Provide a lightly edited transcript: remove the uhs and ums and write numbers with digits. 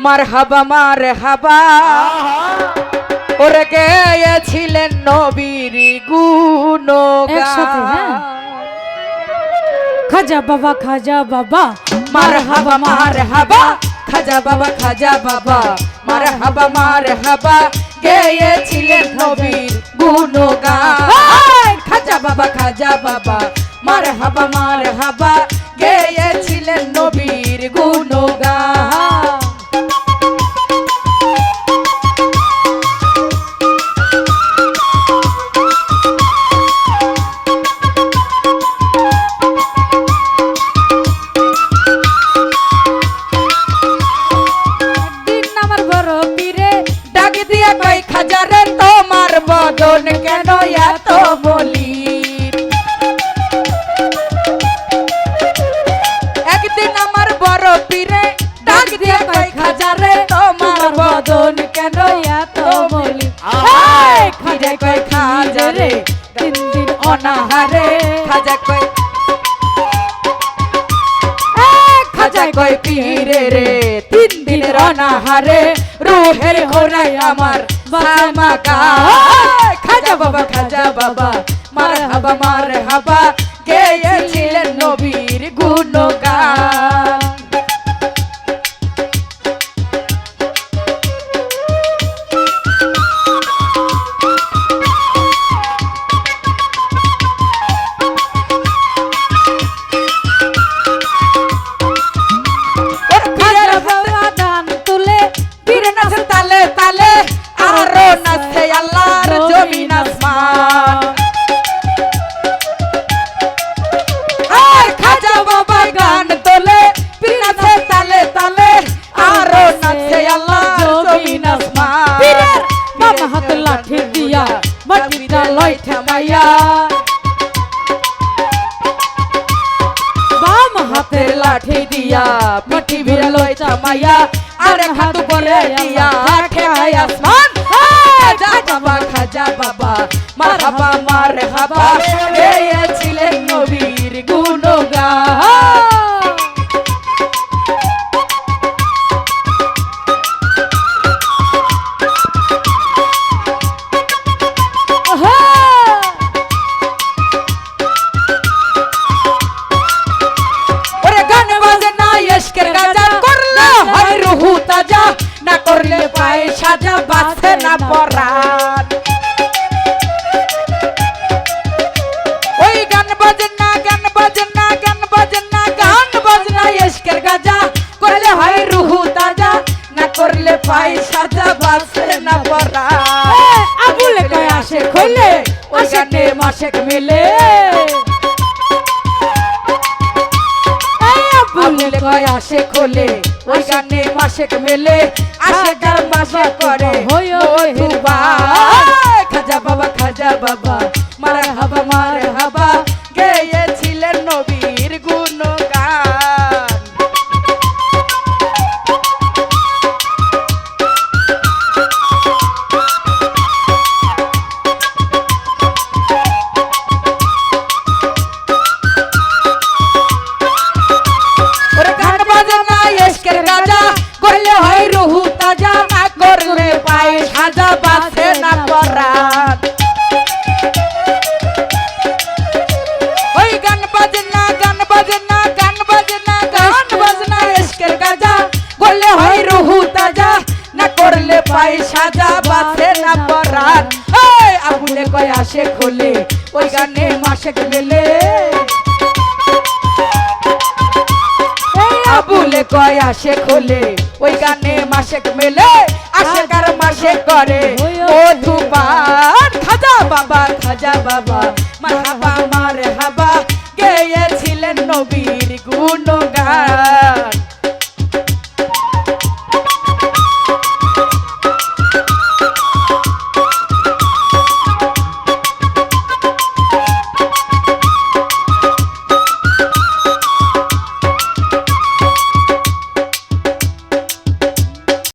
মারহাবা মারহাবা ওরে গেয়েছিলেন নবীর একসাথে, হ্যাঁ। গুণগান। খাজা বাবা খাজা বাবা মারহাবা মারহাবা খাজা বাবা খাজা বাবা মারহাবা মারহাবা গেয়েছিলেন নবীর গুণগান। খাজা বাবা খাজা বাবা মারহাবা মারহাবা গেয়েছিলেন নবীর গুণগান। একদিন আমার বড় পীরে ডাক দিয়া কই খাজারে তোমার বদন কেন এত বলি। একদিন আমার বড় পীরে ডাক দিয়া কই খাজারে তোমার বদন কেন এত বলি। খাজা কই খাজারে তিন দিন অনাহারে খাজা কই খাজা কই পীরে রে তিন দিনের অনাহারে রুহের ঘোরাই আমার বামাকা। খাজা বাবা খাজা বাবা মারহাবা মারহাবা গেয়েছিলেন নবীর গুণগান। খাজা বাবা দান তুলে পীরে নাচে তালে তালে আরো নাচে আল্লাহর জমিন আসমান। আর খাজা বাবা গান তোলে পীরে নাচে তালে তালে আরো নাচে আল্লাহর জমিন আসমান। পীরের বাম হাতে লাঠি দিয়া মাটিটা লয় ঠেমাইয়া বাম হাতে হাতের লাঠি দিয়া পিঠি বিরলই চামাইয়া আর হাত করে দিয়া খেয়াই আসমান। খাজা বাবা খাজা বাবা মারহাবা মারহাবা গেয়েছিলেন নবীর গুণগান। ওরে গান বাজনা ইশকের গাজা করলে হয় রুহু তাজা না করলে পায় সাজা বাঁচে না পরাণ। ওই গান বাজনা গান বাজনা গান বাজনা গান বাজনা ইশকের গাজা করলে হয় রুহু তাজা না করলে পায় সাজা বাঁচে না পরাণ। আবুলে কয় আসে খইলে ওই গানে মাসেক মিলে আবুলে কয় আসে খোলে ওই গানে মাসেক মেলে আসে কার মাসে করে মধুবা। খাজা বাবা খাজা বাবা মারহাবা মারহাবা গেয়েছিলেন নবীর গুণগান। ওরে গান বাজনা ইশকের গাজা করলে হয় রুহু তাজা না করলে পায় সাজা বাঁচে না পরাণ। ওই গান বাজনা গান বাজনা গান বাজনা গান বাজনা ইশকের গাজা করলে হয় রুহু তাজা না করলে পায় সাজা বাঁচে না পরাণ। আবুলে কয় আসে খোলে ওই গানে মাসেক মেলে আবুলে কয় আসে খোলে ওই গানে মাসেক মেলে আসে কার মাসে করে মধুপান। খাজা বাবা মারহাবা